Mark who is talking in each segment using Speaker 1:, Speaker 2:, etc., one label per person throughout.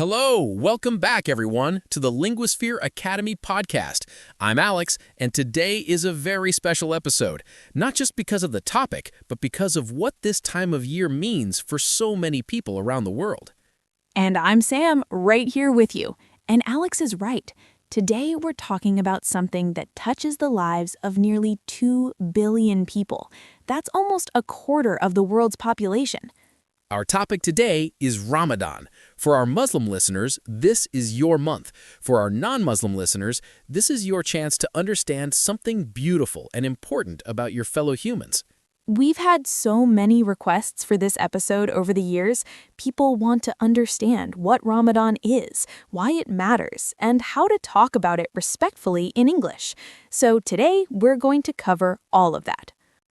Speaker 1: Hello, welcome back everyone to the Linguisphere Academy podcast. I'm Alex, and today is a very special episode, not just because of the topic, but because of what this time of year means for so many people around the world.
Speaker 2: And I'm Sam, right here with you. And Alex is right. Today we're talking about something that touches the lives of nearly 2 billion people. That's almost a quarter of the world's population.
Speaker 1: Our topic today is Ramadan. For our Muslim listeners, this is your month. For our non-Muslim listeners, this is your chance to understand something beautiful and important about your fellow humans.
Speaker 2: We've had so many requests for this episode over the years. People want to understand what Ramadan is, why it matters, and how to talk about it respectfully in English. So today, we're going to cover all of that.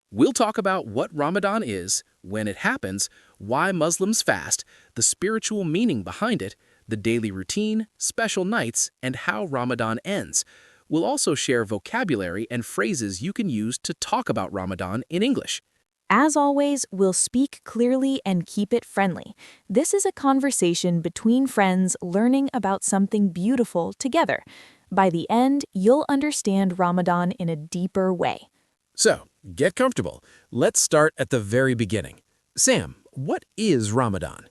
Speaker 1: We'll talk about what Ramadan is, when it happens, why Muslims fast, the spiritual meaning behind it, the daily routine, special nights, and how Ramadan ends. We'll also share vocabulary and phrases you can use to talk about Ramadan in English.
Speaker 2: As always, we'll speak clearly and keep it friendly. This is a conversation between friends learning about something beautiful together. By the end, you'll understand Ramadan in a deeper way.
Speaker 1: So, get comfortable. Let's start at the very beginning. Sam, what is Ramadan?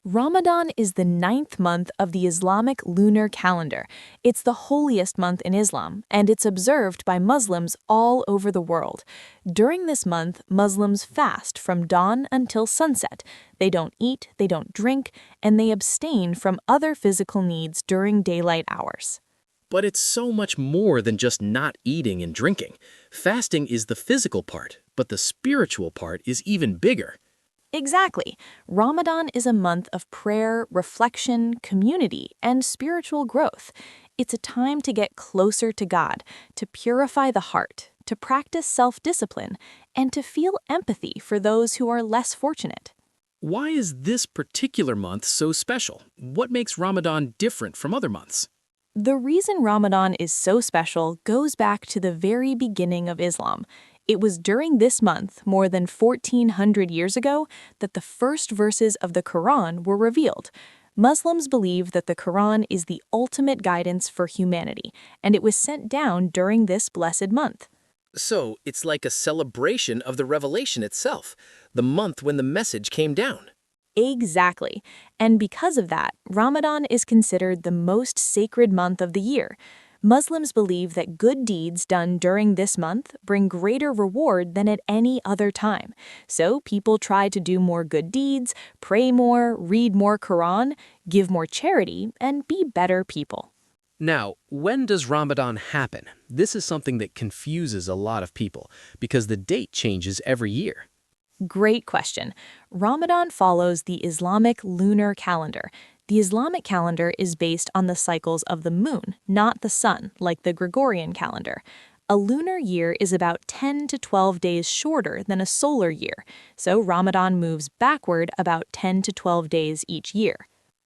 Speaker 2: Ramadan is the 9th month of the Islamic lunar calendar. It's the holiest month in Islam, and it's observed by Muslims all over the world. During this month, Muslims fast from dawn until sunset. They don't eat, they don't drink, and they abstain from other physical needs during daylight hours.
Speaker 1: But it's so much more than just not eating and drinking. Fasting is the physical part, but the spiritual part is even bigger.
Speaker 2: Exactly. Ramadan is a month of prayer, reflection, community, and spiritual growth. It's a time to get closer to God, to purify the heart, to practice self-discipline, and to feel empathy for those who are less fortunate.
Speaker 1: Why is this particular month so special? What makes Ramadan different from other months?
Speaker 2: The reason Ramadan is so special goes back to the very beginning of Islam. It was during this month, more than 1,400 years ago, that the first verses of the Quran were revealed. Muslims believe that the Quran is the ultimate guidance for humanity, and it was sent down during this blessed month.
Speaker 1: So, it's like a celebration of the revelation itself, the month when the message came down.
Speaker 2: Exactly. And because of that, Ramadan is considered the most sacred month of the year. Muslims believe that good deeds done during this month bring greater reward than at any other time. So people try to do more good deeds, pray more, read more Quran, give more charity, and be better people.
Speaker 1: Now, when does Ramadan happen? This is something that confuses a lot of people because the date changes every year.
Speaker 2: Great question. Ramadan follows the Islamic lunar calendar. The Islamic calendar is based on the cycles of the moon, not the sun, like the Gregorian calendar. A lunar year is about 10 to 12 days shorter than a solar year, so Ramadan moves backward about 10 to 12 days each year.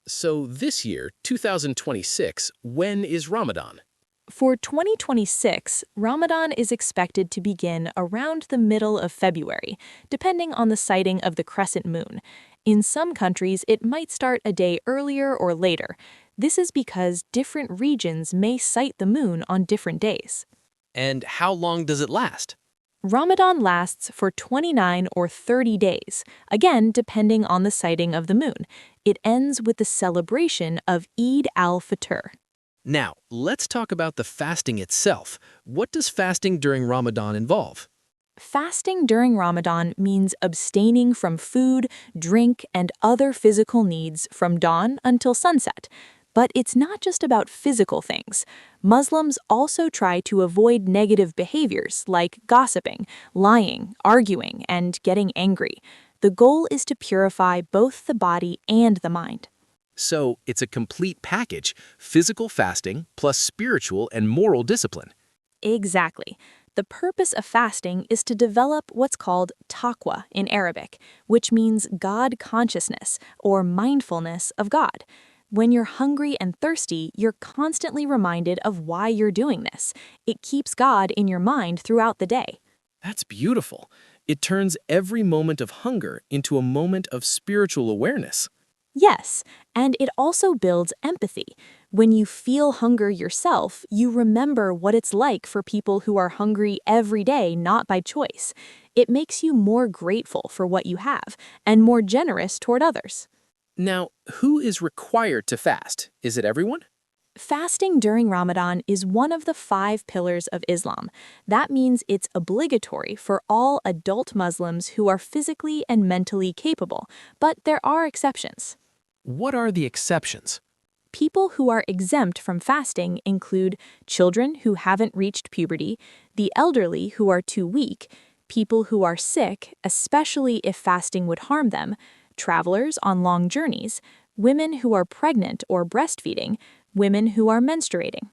Speaker 1: So this year, 2026, when is Ramadan?
Speaker 2: For 2026, Ramadan is expected to begin around the middle of February, depending on the sighting of the crescent moon. In some countries, it might start a day earlier or later. This is because different regions may sight the moon on different days.
Speaker 1: And how long does it last?
Speaker 2: Ramadan lasts for 29 or 30 days, again depending on the sighting of the moon. It ends with the celebration of Eid al-Fitr.
Speaker 1: Now, let's talk about the fasting itself. What does fasting during Ramadan involve?
Speaker 2: Fasting during Ramadan means abstaining from food, drink, and other physical needs from dawn until sunset. But it's not just about physical things. Muslims also try to avoid negative behaviors like gossiping, lying, arguing, and getting angry. The goal is to purify both the body and the mind.
Speaker 1: So, it's a complete package, physical fasting plus spiritual and moral discipline.
Speaker 2: Exactly. The purpose of fasting is to develop what's called taqwa in Arabic, which means God consciousness or mindfulness of God. When you're hungry and thirsty, you're constantly reminded of why you're doing this. It keeps God in your mind throughout the day.
Speaker 1: That's beautiful. It turns every moment of hunger into a moment of spiritual awareness.
Speaker 2: Yes, and it also builds empathy. When you feel hunger yourself, you remember what it's like for people who are hungry every day, not by choice. It makes you more grateful for what you have and more generous toward others.
Speaker 1: Now, who is required to fast? Is it everyone?
Speaker 2: Fasting during Ramadan is one of the 5 pillars of Islam. That means it's obligatory for all adult Muslims who are physically and mentally capable, but there are exceptions.
Speaker 1: What are the exceptions?
Speaker 2: People who are exempt from fasting include children who haven't reached puberty, the elderly who are too weak, people who are sick, especially if fasting would harm them, travelers on long journeys, women who are pregnant or breastfeeding, women who are menstruating.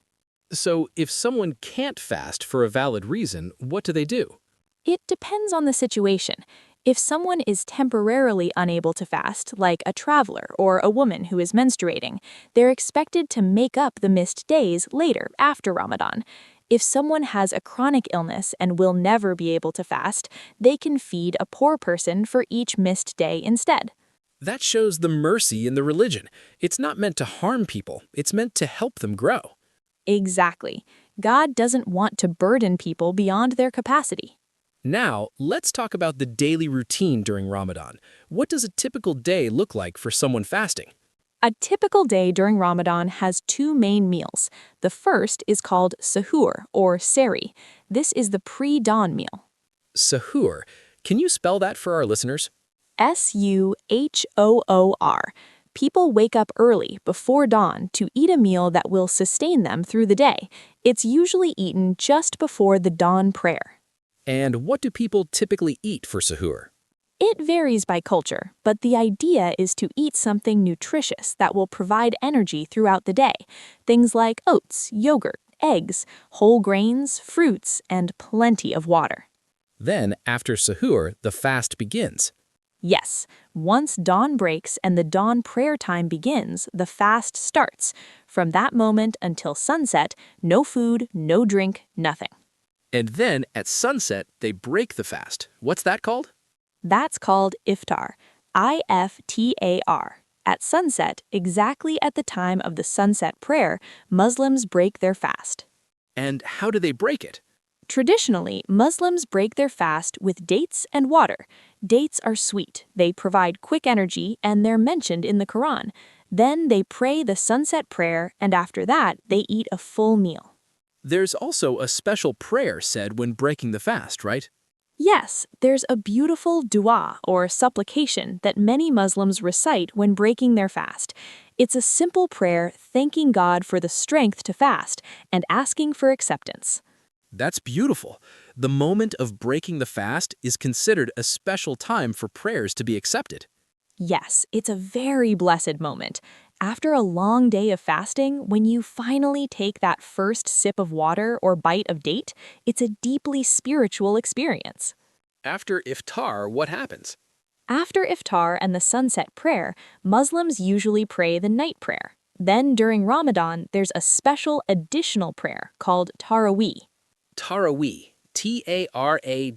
Speaker 1: So, if someone can't fast for a valid reason, what do they do?
Speaker 2: It depends on the situation. If someone is temporarily unable to fast, like a traveler or a woman who is menstruating, they're expected to make up the missed days later after Ramadan. If someone has a chronic illness and will never be able to fast, they can feed a poor person for each missed day instead.
Speaker 1: That shows the mercy in the religion. It's not meant to harm people, it's meant to help them grow.
Speaker 2: Exactly. God doesn't want to burden people beyond their capacity.
Speaker 1: Now, let's talk about the daily routine during Ramadan. What does a typical day look like for someone fasting?
Speaker 2: A typical day during Ramadan has 2 main meals. The first is called sahur or seri. This is the pre-dawn meal.
Speaker 1: Sahur. Can you spell that for our listeners?
Speaker 2: Suhoor. People wake up early, before dawn, to eat a meal that will sustain them through the day. It's usually eaten just before the dawn prayer.
Speaker 1: And what do people typically eat for sahur?
Speaker 2: It varies by culture, but the idea is to eat something nutritious that will provide energy throughout the day. Things like oats, yogurt, eggs, whole grains, fruits, and plenty of water.
Speaker 1: Then, after sahur, the fast begins.
Speaker 2: Yes, once dawn breaks and the dawn prayer time begins, the fast starts. From that moment until sunset, no food, no drink, nothing.
Speaker 1: And then, at sunset, they break the fast. What's that called?
Speaker 2: That's called iftar, IFTAR. At sunset, exactly at the time of the sunset prayer, Muslims break their fast.
Speaker 1: And how do they break it?
Speaker 2: Traditionally, Muslims break their fast with dates and water. Dates are sweet, they provide quick energy, and they're mentioned in the Quran. Then they pray the sunset prayer, and after that, they eat a full meal.
Speaker 1: There's also a special prayer said when breaking the fast, right?
Speaker 2: Yes, there's a beautiful dua or supplication that many Muslims recite when breaking their fast. It's a simple prayer thanking God for the strength to fast and asking for acceptance.
Speaker 1: That's beautiful. The moment of breaking the fast is considered a special time for prayers to be accepted.
Speaker 2: Yes, it's a very blessed moment. After a long day of fasting, when you finally take that first sip of water or bite of date, it's a deeply spiritual experience.
Speaker 1: After iftar, what happens?
Speaker 2: After iftar and the sunset prayer, Muslims usually pray the night prayer. Then during Ramadan, there's a special additional prayer called Taraweeh.
Speaker 1: Taraweeh. Taraweeh.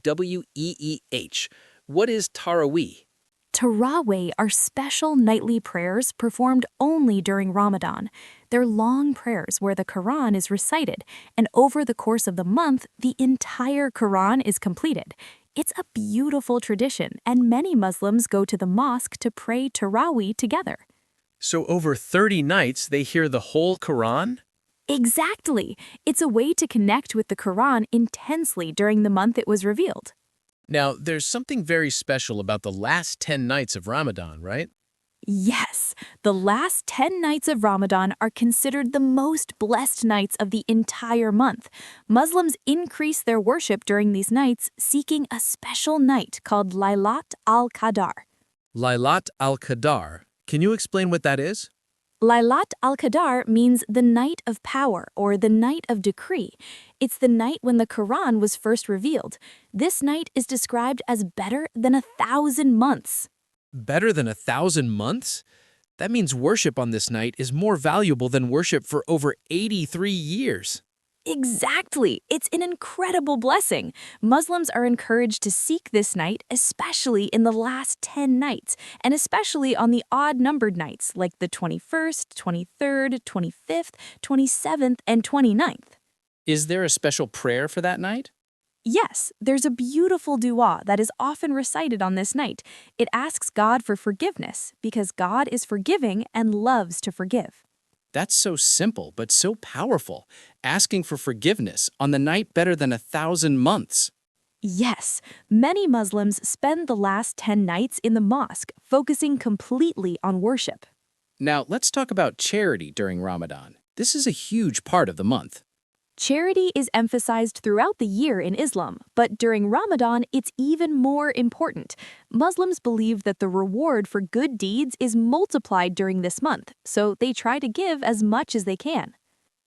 Speaker 1: What is Taraweeh?
Speaker 2: Tarawih are special nightly prayers performed only during Ramadan. They're long prayers where the Quran is recited, and over the course of the month, the entire Quran is completed. It's a beautiful tradition, and many Muslims go to the mosque to pray Tarawih together.
Speaker 1: So over 30 nights, they hear the whole Quran?
Speaker 2: Exactly! It's a way to connect with the Quran intensely during the month it was revealed.
Speaker 1: Now, there's something very special about the last 10 nights of Ramadan, right?
Speaker 2: Yes, the last 10 nights of Ramadan are considered the most blessed nights of the entire month. Muslims increase their worship during these nights, seeking a special night called Laylat al-Qadr.
Speaker 1: Laylat al-Qadr. Can you explain what that is?
Speaker 2: Laylat al-Qadr means the night of power or the night of decree. It's the night when the Quran was first revealed. This night is described as better than 1,000 months.
Speaker 1: Better than 1,000 months? That means worship on this night is more valuable than worship for over 83 years.
Speaker 2: Exactly. It's an incredible blessing. Muslims are encouraged to seek this night, especially in the last 10 nights, and especially on the odd-numbered nights like the 21st, 23rd, 25th, 27th, and 29th.
Speaker 1: Is there a special prayer for that night?
Speaker 2: Yes, there's a beautiful dua that is often recited on this night. It asks God for forgiveness because God is forgiving and loves to forgive.
Speaker 1: That's so simple, but so powerful. Asking for forgiveness on the night better than 1,000 months.
Speaker 2: Yes, many Muslims spend the last 10 nights in the mosque, focusing completely on worship.
Speaker 1: Now, let's talk about charity during Ramadan. This is a huge part of the month.
Speaker 2: Charity is emphasized throughout the year in Islam, but during Ramadan, it's even more important. Muslims believe that the reward for good deeds is multiplied during this month, so they try to give as much as they can.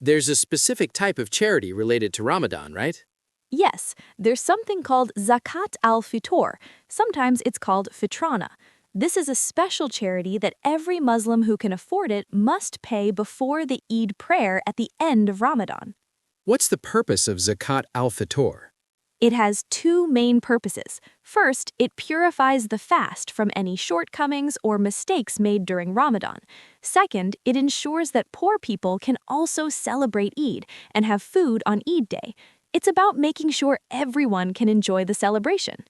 Speaker 1: There's a specific type of charity related to Ramadan, right?
Speaker 2: Yes, there's something called Zakat al-Fitr. Sometimes it's called Fitrana. This is a special charity that every Muslim who can afford it must pay before the Eid prayer at the end of Ramadan.
Speaker 1: What's the purpose of Zakat al-Fitr?
Speaker 2: It has two main purposes. First, it purifies the fast from any shortcomings or mistakes made during Ramadan. Second, it ensures that poor people can also celebrate Eid and have food on Eid day. It's about making sure everyone can enjoy the celebration.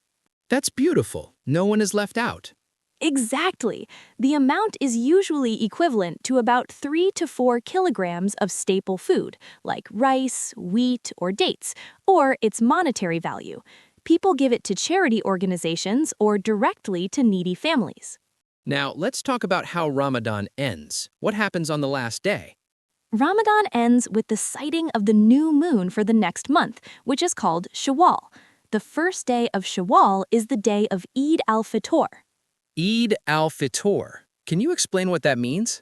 Speaker 1: That's beautiful. No one is left out.
Speaker 2: Exactly. The amount is usually equivalent to about 3 to 4 kilograms of staple food, like rice, wheat, or dates, or its monetary value. People give it to charity organizations or directly to needy families.
Speaker 1: Now, let's talk about how Ramadan ends. What happens on the last day?
Speaker 2: Ramadan ends with the sighting of the new moon for the next month, which is called Shawwal. The first day of Shawwal is the day of Eid al-Fitr.
Speaker 1: Eid al-Fitr. Can you explain what that means?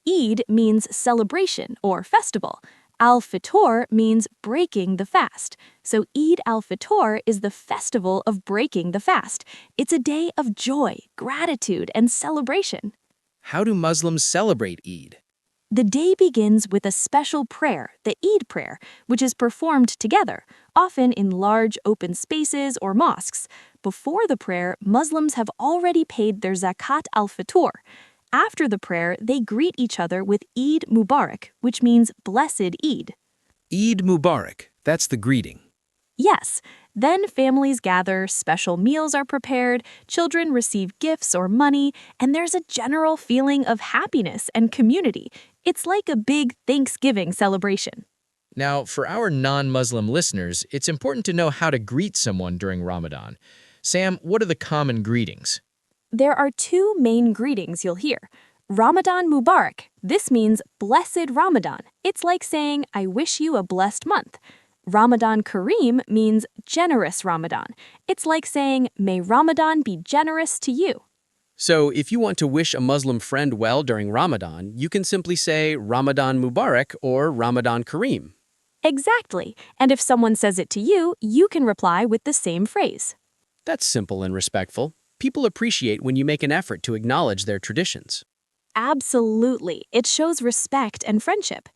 Speaker 2: Eid means celebration or festival. Al-Fitr means breaking the fast. So Eid al-Fitr is the festival of breaking the fast. It's a day of joy, gratitude, and celebration.
Speaker 1: How do Muslims celebrate Eid?
Speaker 2: The day begins with a special prayer, the Eid prayer, which is performed together, often in large open spaces or mosques. Before the prayer, Muslims have already paid their Zakat al-Fitr. After the prayer, they greet each other with Eid Mubarak, which means blessed Eid.
Speaker 1: Eid Mubarak. That's the greeting.
Speaker 2: Yes, then families gather, special meals are prepared, children receive gifts or money, and there's a general feeling of happiness and community. It's like a big Thanksgiving celebration.
Speaker 1: Now, for our non-Muslim listeners, it's important to know how to greet someone during Ramadan. Sam, what are the common greetings?
Speaker 2: There are two main greetings you'll hear. Ramadan Mubarak. This means blessed Ramadan. It's like saying, I wish you a blessed month. Ramadan Kareem means generous Ramadan. It's like saying, may Ramadan be generous to you.
Speaker 1: So, if you want to wish a Muslim friend well during Ramadan, you can simply say Ramadan Mubarak or Ramadan Kareem.
Speaker 2: Exactly. And if someone says it to you, you can reply with the same phrase.
Speaker 1: That's simple and respectful. People appreciate when you make an effort to acknowledge their traditions.
Speaker 2: Absolutely. It shows respect and friendship.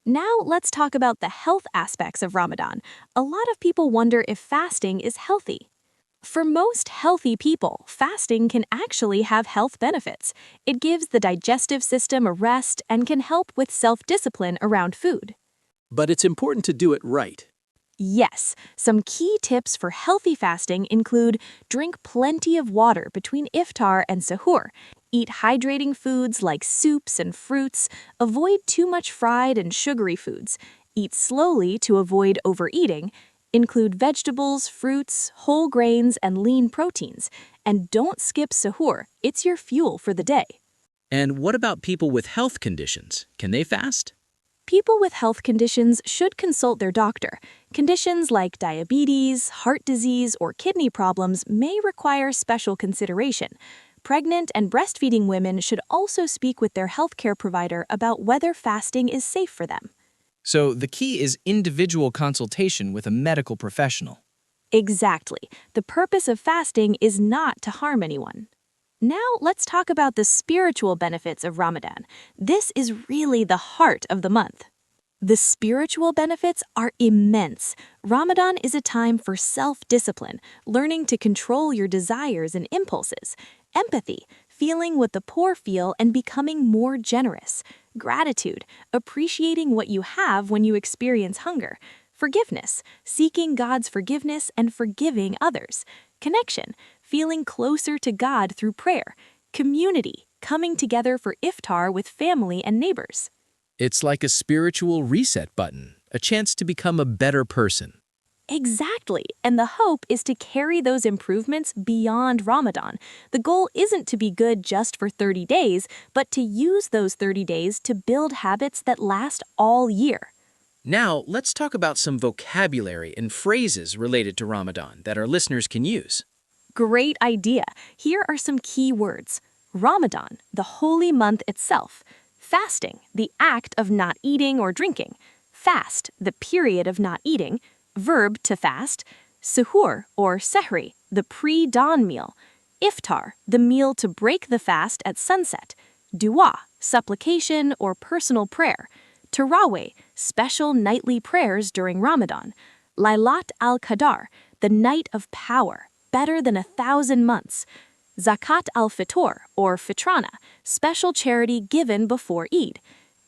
Speaker 2: Now let's talk about the health aspects of Ramadan. A lot of people wonder if fasting is healthy. For most healthy people, fasting can actually have health benefits. It gives the digestive system a rest and can help with self-discipline around food.
Speaker 1: But it's important to do it right.
Speaker 2: Yes, some key tips for healthy fasting include drink plenty of water between iftar and suhoor, eat hydrating foods like soups and fruits, avoid too much fried and sugary foods, eat slowly to avoid overeating, include vegetables, fruits, whole grains, and lean proteins, and don't skip suhoor. It's your fuel for the day.
Speaker 1: And what about people with health conditions? Can they fast?
Speaker 2: People with health conditions should consult their doctor. Conditions like diabetes, heart disease, or kidney problems may require special consideration. Pregnant and breastfeeding women should also speak with their healthcare provider about whether fasting is safe for them.
Speaker 1: So the key is individual consultation with a medical professional.
Speaker 2: Exactly. The purpose of fasting is not to harm anyone. Now let's talk about the spiritual benefits of Ramadan. This is really the heart of the month. The spiritual benefits are immense. Ramadan is a time for self-discipline, learning to control your desires and impulses. Empathy, feeling what the poor feel and becoming more generous. Gratitude, appreciating what you have when you experience hunger. Forgiveness, seeking God's forgiveness and forgiving others. Connection, feeling closer to God through prayer. Community, coming together for iftar with family and neighbors.
Speaker 1: It's like a spiritual reset button, a chance to become a better person.
Speaker 2: Exactly, and the hope is to carry those improvements beyond Ramadan. The goal isn't to be good just for 30 days, but to use those 30 days to build habits that last all year.
Speaker 1: Now, let's talk about some vocabulary and phrases related to Ramadan that our listeners can use.
Speaker 2: Great idea. Here are some key words. Ramadan, the holy month itself. Fasting, the act of not eating or drinking. Fast, the period of not eating. Verb to fast. Suhoor or sehri, the pre-dawn meal. Iftar, the meal to break the fast at sunset. Dua, supplication or personal prayer. Tarawih, special nightly prayers during Ramadan. Lailat al-Qadar, the night of power, better than 1,000 months. Zakat al-Fitr, or Fitrana, special charity given before Eid.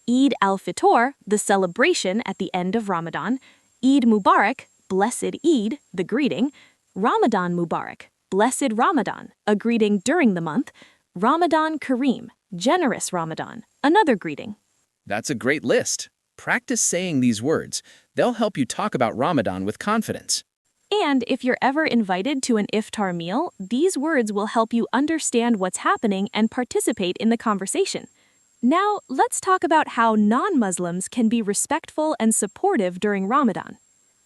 Speaker 2: Eid al-Fitr, the celebration at the end of Ramadan. Eid Mubarak, blessed Eid, the greeting. Ramadan Mubarak, blessed Ramadan, a greeting during the month. Ramadan Kareem, generous Ramadan, another greeting.
Speaker 1: That's a great list. Practice saying these words. They'll help you talk about Ramadan with confidence.
Speaker 2: And if you're ever invited to an iftar meal, these words will help you understand what's happening and participate in the conversation. Now, let's talk about how non-Muslims can be respectful and supportive during Ramadan.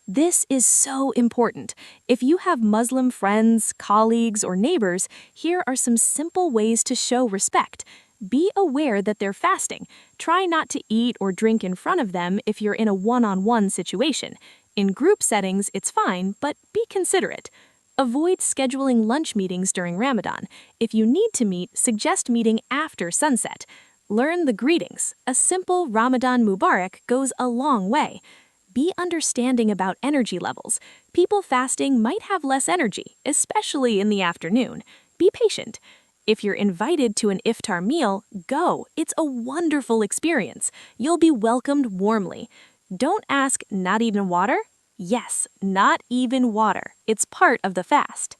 Speaker 2: This is so important. If you have Muslim friends, colleagues, or neighbors, here are some simple ways to show respect. Be aware that they're fasting. Try not to eat or drink in front of them if you're in a one-on-one situation. In group settings, it's fine, but be considerate. Avoid scheduling lunch meetings during Ramadan. If you need to meet, suggest meeting after sunset. Learn the greetings. A simple Ramadan Mubarak goes a long way. Be understanding about energy levels. People fasting might have less energy, especially in the afternoon. Be patient. If you're invited to an iftar meal, go. It's a wonderful experience. You'll be welcomed warmly. Don't ask, not even water? Yes, not even water. It's part of the fast.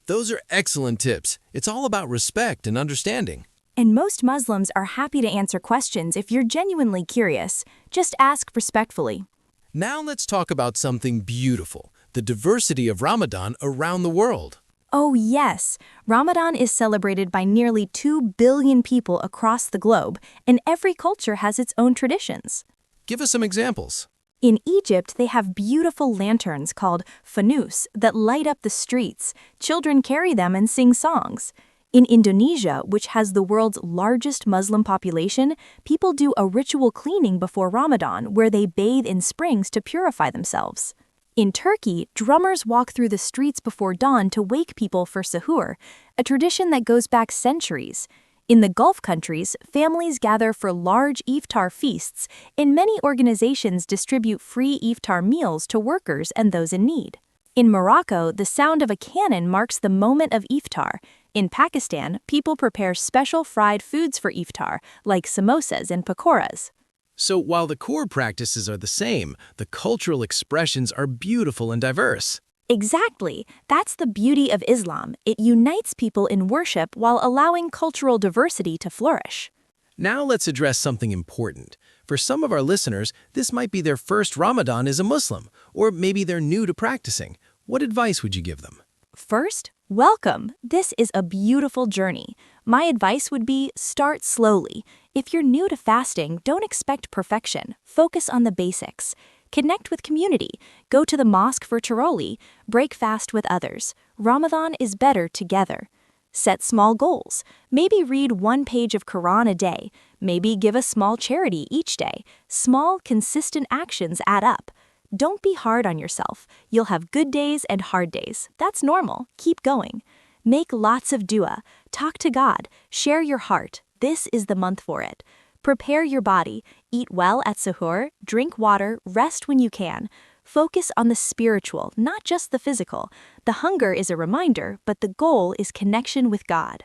Speaker 3: Those are excellent tips. It's all about respect and understanding.
Speaker 4: And most Muslims are happy to answer questions if you're genuinely curious. Just ask respectfully.
Speaker 3: Now let's talk about something beautiful, the diversity of Ramadan around the world.
Speaker 4: Oh yes, Ramadan is celebrated by nearly 2 billion people across the globe, and every culture has its own traditions.
Speaker 3: Give us some examples.
Speaker 4: In Egypt, they have beautiful lanterns called fanus that light up the streets. Children carry them and sing songs. In Indonesia, which has the world's largest Muslim population, people do a ritual cleaning before Ramadan where they bathe in springs to purify themselves. In Turkey, drummers walk through the streets before dawn to wake people for suhoor, a tradition that goes back centuries. In the Gulf countries, families gather for large iftar feasts, and many organizations distribute free iftar meals to workers and those in need. In Morocco, the sound of a cannon marks the moment of iftar. In Pakistan, people prepare special fried foods for iftar, like samosas and pakoras.
Speaker 3: So while the core practices are the same, the cultural expressions are beautiful and diverse.
Speaker 4: Exactly. That's the beauty of Islam. It unites people in worship while allowing cultural diversity to flourish.
Speaker 3: Now let's address something important. For some of our listeners, this might be their first Ramadan as a Muslim, or maybe they're new to practicing. What advice would you give them?
Speaker 4: First, welcome. This is a beautiful journey. My advice would be start slowly. If you're new to fasting, don't expect perfection. Focus on the basics. Connect with community. Go to the mosque for tarawih. Break fast with others. Ramadan is better together. Set small goals. Maybe read 1 page of Quran a day. Maybe give a small charity each day. Small, consistent actions add up. Don't be hard on yourself. You'll have good days and hard days. That's normal. Keep going. Make lots of dua. Talk to God. Share your heart. This is the month for it. Prepare your body, eat well at suhoor, drink water, rest when you can. Focus on the spiritual, not just the physical. The hunger is a reminder, but the goal is connection with God.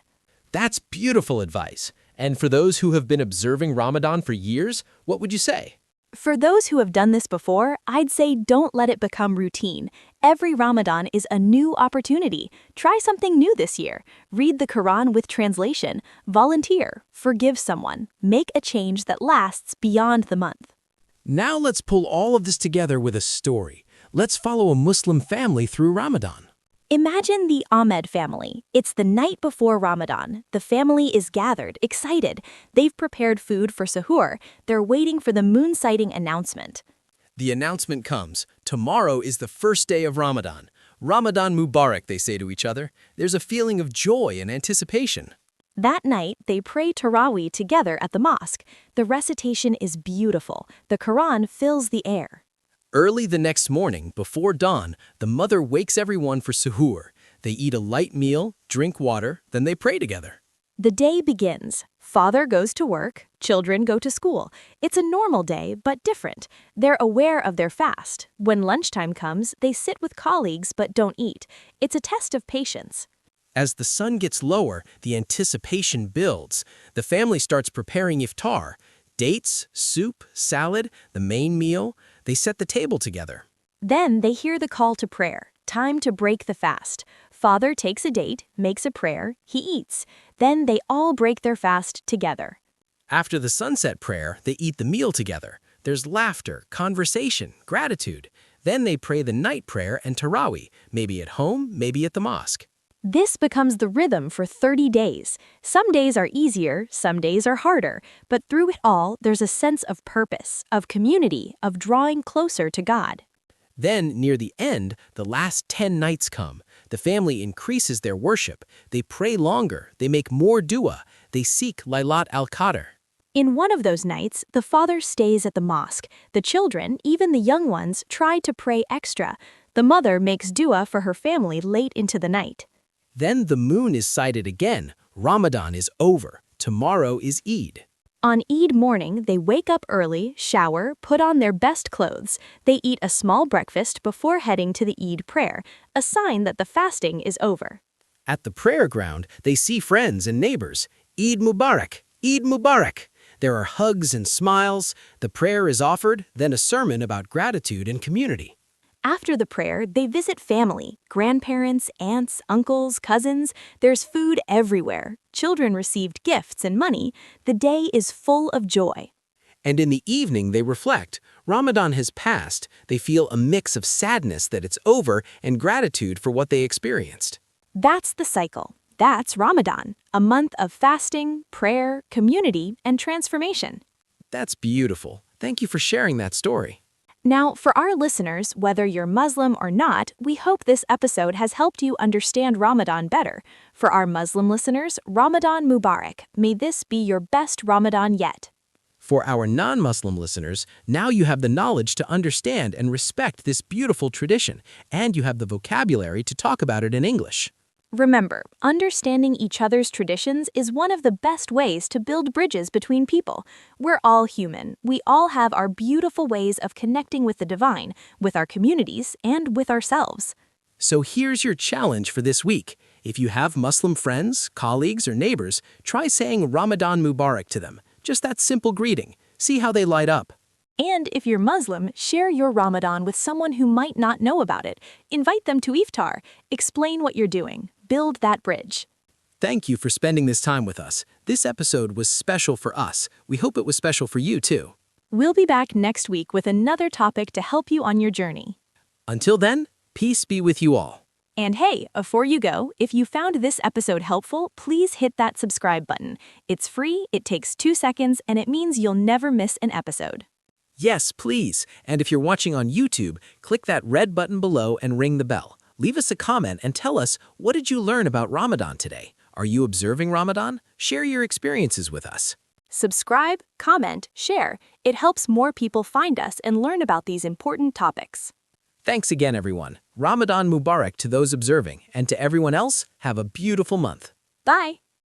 Speaker 3: That's beautiful advice. And for those who have been observing Ramadan for years, what would you say?
Speaker 4: For those who have done this before, I'd say don't let it become routine. Every Ramadan is a new opportunity. Try something new this year. Read the Quran with translation. Volunteer. Forgive someone. Make a change that lasts beyond the month.
Speaker 3: Now let's pull all of this together with a story. Let's follow a Muslim family through Ramadan.
Speaker 4: Imagine the Ahmed family. It's the night before Ramadan. The family is gathered, excited. They've prepared food for suhoor. They're waiting for the moon sighting announcement.
Speaker 3: The announcement comes. Tomorrow is the first day of Ramadan. Ramadan Mubarak, they say to each other. There's a feeling of joy and anticipation.
Speaker 4: That night, they pray Tarawih together at the mosque. The recitation is beautiful. The Quran fills the air.
Speaker 3: Early the next morning, before dawn, the mother wakes everyone for suhoor. They eat a light meal, drink water, then they pray together.
Speaker 4: The day begins. Father goes to work, children go to school. It's a normal day, but different. They're aware of their fast. When lunchtime comes, they sit with colleagues but don't eat. It's a test of patience.
Speaker 3: As the sun gets lower, the anticipation builds. The family starts preparing iftar. Dates, soup, salad, the main meal. They set the table together.
Speaker 4: Then they hear the call to prayer. Time to break the fast. Father takes a date, makes a prayer, he eats. Then they all break their fast together.
Speaker 3: After the sunset prayer, they eat the meal together. There's laughter, conversation, gratitude. Then they pray the night prayer and Tarawih, maybe at home, maybe at the mosque.
Speaker 4: This becomes the rhythm for 30 days. Some days are easier, some days are harder, but through it all, there's a sense of purpose, of community, of drawing closer to God.
Speaker 3: Then, near the end, the last 10 nights come. The family increases their worship. They pray longer. They make more dua. They seek Laylat al-Qadr.
Speaker 4: In one of those nights, the father stays at the mosque. The children, even the young ones, try to pray extra. The mother makes dua for her family late into the night.
Speaker 3: Then the moon is sighted again. Ramadan is over. Tomorrow is Eid.
Speaker 4: On Eid morning, they wake up early, shower, put on their best clothes. They eat a small breakfast before heading to the Eid prayer, a sign that the fasting is over.
Speaker 3: At the prayer ground, they see friends and neighbors. Eid Mubarak! Eid Mubarak! There are hugs and smiles. The prayer is offered, then a sermon about gratitude and community.
Speaker 4: After the prayer, they visit family, grandparents, aunts, uncles, cousins. There's food everywhere. Children received gifts and money. The day is full of joy.
Speaker 3: And in the evening, they reflect. Ramadan has passed. They feel a mix of sadness that it's over and gratitude for what they experienced.
Speaker 4: That's the cycle. That's Ramadan, a month of fasting, prayer, community, and transformation.
Speaker 3: That's beautiful. Thank you for sharing that story.
Speaker 4: Now, for our listeners, whether you're Muslim or not, we hope this episode has helped you understand Ramadan better. For our Muslim listeners, Ramadan Mubarak. May this be your best Ramadan yet.
Speaker 3: For our non-Muslim listeners, now you have the knowledge to understand and respect this beautiful tradition, and you have the vocabulary to talk about it in English.
Speaker 4: Remember, understanding each other's traditions is one of the best ways to build bridges between people. We're all human. We all have our beautiful ways of connecting with the divine, with our communities, and with ourselves.
Speaker 3: So here's your challenge for this week. If you have Muslim friends, colleagues, or neighbors, try saying Ramadan Mubarak to them. Just that simple greeting. See how they light up.
Speaker 4: And if you're Muslim, share your Ramadan with someone who might not know about it. Invite them to iftar. Explain what you're doing. Build that bridge.
Speaker 3: Thank you for spending this time with us. This episode was special for us. We hope it was special for you, too.
Speaker 4: We'll be back next week with another topic to help you on your journey.
Speaker 3: Until then, peace be with you all.
Speaker 4: And hey, before you go, if you found this episode helpful, please hit that subscribe button. It's free, it takes 2 seconds, and it means you'll never miss an episode.
Speaker 3: Yes, please. And if you're watching on YouTube, click that red button below and ring the bell. Leave us a comment and tell us, what did you learn about Ramadan today? Are you observing Ramadan? Share your experiences with us.
Speaker 4: Subscribe, comment, share. It helps more people find us and learn about these important topics.
Speaker 3: Thanks again, everyone. Ramadan Mubarak to those observing, and to everyone else, have a beautiful month.
Speaker 4: Bye.